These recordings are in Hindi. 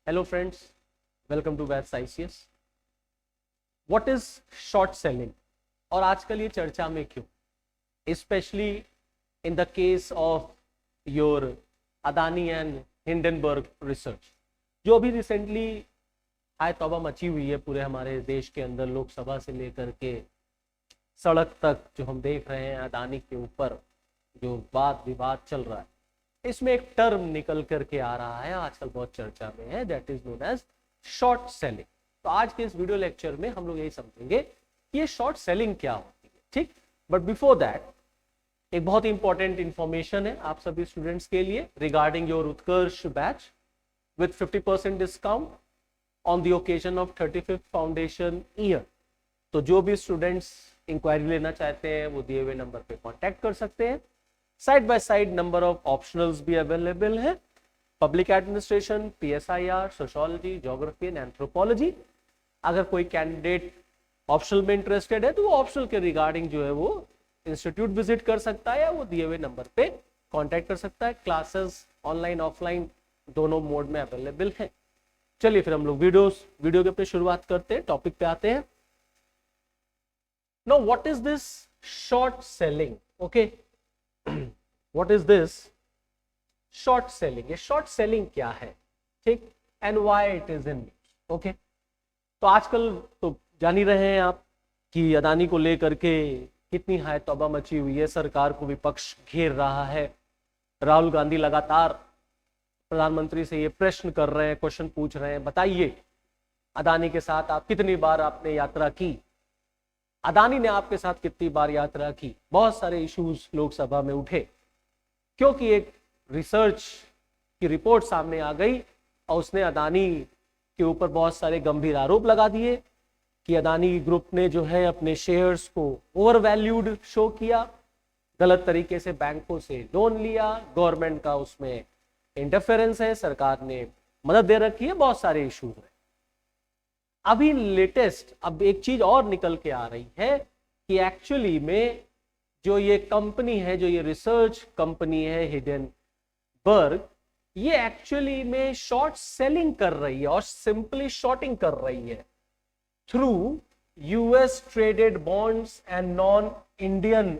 हेलो फ्रेंड्स, वेलकम टू वैथ्स ICS. What is short selling और आजकल ये चर्चा में क्यों, specially in the case of your Adani and Hindenburg research, जो अभी रिसेंटली हाय तौबा मची हुई है पूरे हमारे देश के अंदर, लोकसभा से लेकर के सड़क तक जो हम देख रहे हैं अदानी के ऊपर जो वाद विवाद चल रहा है। इसमें एक टर्म निकल करके आ रहा है, आजकल बहुत चर्चा में है, that is known as short selling. तो आज के इस वीडियो लेक्चर में हम लोग यही समझेंगे कि ये शॉर्ट सेलिंग क्या होती है, ठीक। बट बिफोर दैट एक बहुत इंपॉर्टेंट इंफॉर्मेशन है आप सभी स्टूडेंट्स के लिए regarding your Utkarsh batch with 50% discount on the occasion of 35th foundation year. तो जो भी स्टूडेंट्स इंक्वायरी लेना चाहते हैं वो दिए हुए नंबर पे कांटेक्ट कर सकते हैं। Side by side number of optionals भी अवेलेबल है, public administration, PSIR, sociology, geography and anthropology. अगर कोई कैंडिडेट ऑप्शनल में इंटरेस्टेड है तो वो ऑप्शनल के रिगार्डिंग जो है वो इंस्टीट्यूट विजिट कर सकता है या वो दिए हुए नंबर पे कांटेक्ट कर सकता है। क्लासेस ऑनलाइन ऑफलाइन दोनों मोड में अवेलेबल है। चलिए फिर हम लोग वीडियो के अपने शुरुआत करते हैं, टॉपिक पे आते हैं। Now what is this short selling? Okay, what is this short selling? ये short selling क्या है, ठीक, and why it is in news? okay, तो आजकल तो जान ही रहे हैं आप कि अदानी को लेकर के कितनी हाय तौबा मची हुई है, सरकार को विपक्ष घेर रहा है। राहुल गांधी लगातार प्रधानमंत्री से ये प्रश्न कर रहे हैं, क्वेश्चन पूछ रहे हैं, बताइए अदानी के साथ आप कितनी बार आपने यात्रा की, अदानी ने आपके साथ कितनी बार यात्रा की। बहुत सारे इश्यूज लोकसभा में उठे क्योंकि एक रिसर्च की रिपोर्ट सामने आ गई और उसने अदानी के ऊपर बहुत सारे गंभीर आरोप लगा दिए कि अदानी ग्रुप ने जो है अपने शेयर्स को ओवर वैल्यूड शो किया, गलत तरीके से बैंकों से लोन लिया, गवर्नमेंट का उसमें इंटरफेरेंस है, सरकार ने मदद दे रखी है, बहुत सारे इश्यूज हैं। अभी लेटेस्ट अब एक चीज और निकल के आ रही है कि एक्चुअली में जो ये कंपनी है, जो ये रिसर्च कंपनी है हिंडनबर्ग, ये एक्चुअली में शॉर्ट सेलिंग कर रही है और सिंपली शॉर्टिंग कर रही है through US traded bonds and non Indian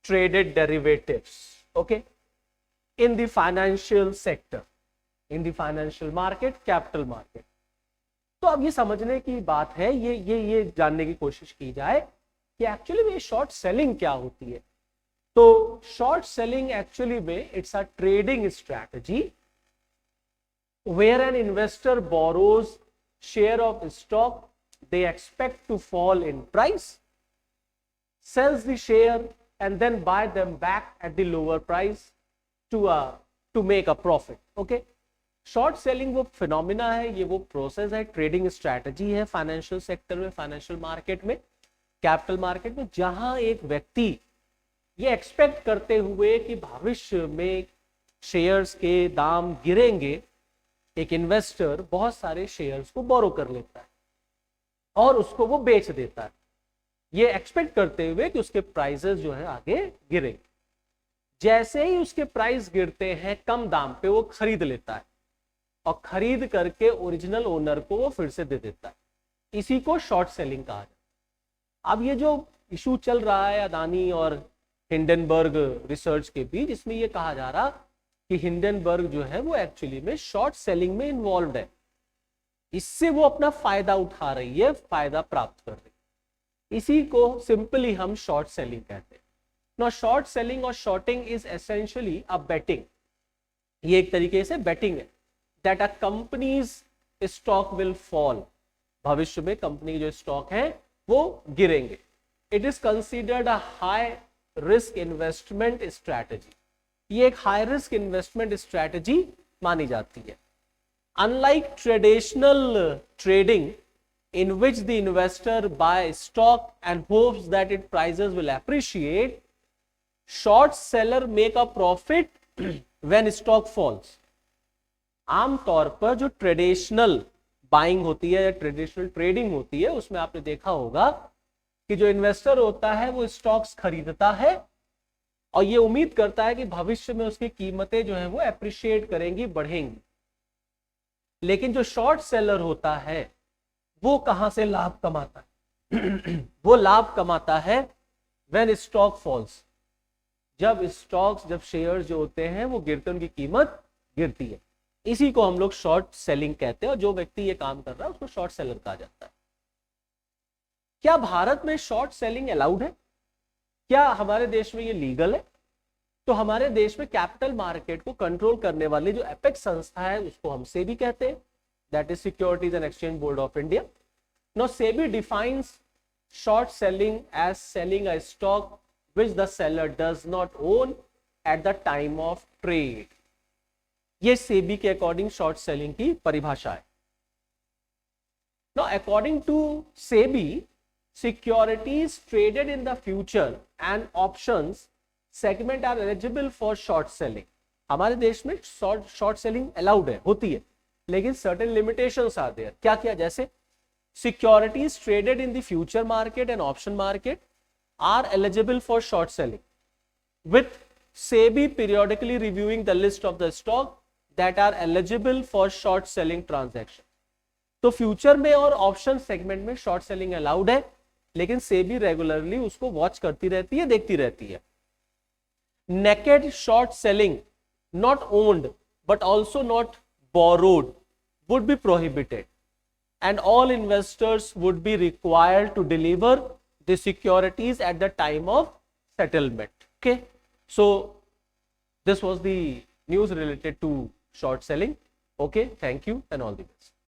traded derivatives, okay, in the financial sector, in the financial market, capital market. तो अब ये समझने की बात है, ये जानने की कोशिश की जाए कि एक्चुअली में शॉर्ट सेलिंग क्या होती है। तो शॉर्ट सेलिंग एक्चुअली में it's a trading strategy where an investor borrows share of stock they expect to fall in price, sells the share and then buy them back at the lower price to make a profit. okay, short selling वो फिनोमिना है, ये वो प्रोसेस है, ट्रेडिंग स्ट्रैटेजी है फाइनेंशियल सेक्टर में, फाइनेंशियल मार्केट में, कैपिटल मार्केट में, जहां एक व्यक्ति ये एक्सपेक्ट करते हुए कि भविष्य में शेयर्स के दाम गिरेंगे, एक इन्वेस्टर बहुत सारे शेयर्स को बोरो कर लेता है और उसको वो बेच देता है, ये एक्सपेक्ट करते हुए कि उसके प्राइसेस जो है आगे गिरेंगे। जैसे ही उसके प्राइस गिरते हैं कम दाम पे वो खरीद लेता है और खरीद करके ओरिजिनल ओनर को वो फिर से दे देता है। इसी को शॉर्ट सेलिंग कहा जाता है। अब ये जो इशू चल रहा है अदानी और हिंडनबर्ग रिसर्च के बीच, इसमें ये कहा जा रहा कि हिंडनबर्ग जो है वो एक्चुअली में शॉर्ट सेलिंग में इन्वॉल्व है, इससे वो अपना फायदा उठा रही है, फायदा प्राप्त कर रही है। इसी को सिंपली हम शॉर्ट सेलिंग कहते हैं। नाउ शॉर्ट सेलिंग और shorting is essentially a betting, ये एक तरीके से बेटिंग है that a company's stock will fall, भविष्य में कंपनी के जो स्टॉक है वो गिरेंगे। It is considered a high risk investment strategy, ये एक हाई रिस्क इन्वेस्टमेंट स्ट्रैटेजी मानी जाती है। Unlike traditional trading in which the investor buy stock and hopes that its prices will appreciate, short seller make a profit when stock falls। आमतौर पर जो ट्रेडिशनल बाइंग होती है या ट्रेडिशनल ट्रेडिंग होती है, उसमें आपने देखा होगा कि जो इन्वेस्टर होता है वो स्टॉक्स खरीदता है और ये उम्मीद करता है कि भविष्य में उसकी कीमतें जो है वो एप्रिशिएट करेंगी, बढ़ेंगी। लेकिन जो शॉर्ट सेलर होता है वो कहां से लाभ कमाता है? वो लाभ कमाता है व्हेन स्टॉक फॉल्स, जब शेयर जो होते हैं वो गिरते, उनकी कीमत गिरती है। इसी को हम लोग शॉर्ट सेलिंग कहते हैं, और जो व्यक्ति ये काम कर रहा है उसको शॉर्ट सेलर कहा जाता है। क्या भारत में शॉर्ट सेलिंग अलाउड है? क्या हमारे देश में ये लीगल है? तो हमारे देश में कैपिटल मार्केट को कंट्रोल करने वाली जो एपेक्स संस्था है उसको हम सेबी कहते हैं, that is Securities and Exchange Board of India. Now SEBI defines short selling as selling a stock which the seller does not own at the time of trade। ये सेबी के अकॉर्डिंग शॉर्ट सेलिंग की परिभाषा है। Now according to SEBI, securities traded in the future and options segment are eligible for short selling। हमारे देश में शॉर्ट सेलिंग अलाउड है, होती है, लेकिन certain limitations are there। क्या क्या? जैसे securities traded in the future market and option market are eligible for short selling, with SEBI periodically reviewing the list of the stock that are eligible for short selling transaction। तो फ्यूचर में और ऑप्शन सेगमेंट में शॉर्ट सेलिंग अलाउड है, लेकिन सेबी रेगुलरली उसको वॉच करती रहती है, देखती रहती है। Naked short selling not owned but also not borrowed would be prohibited and all investors would be required to deliver the securities at the time of settlement। Okay, so this was the news related to short selling। Okay, thank you and all the best।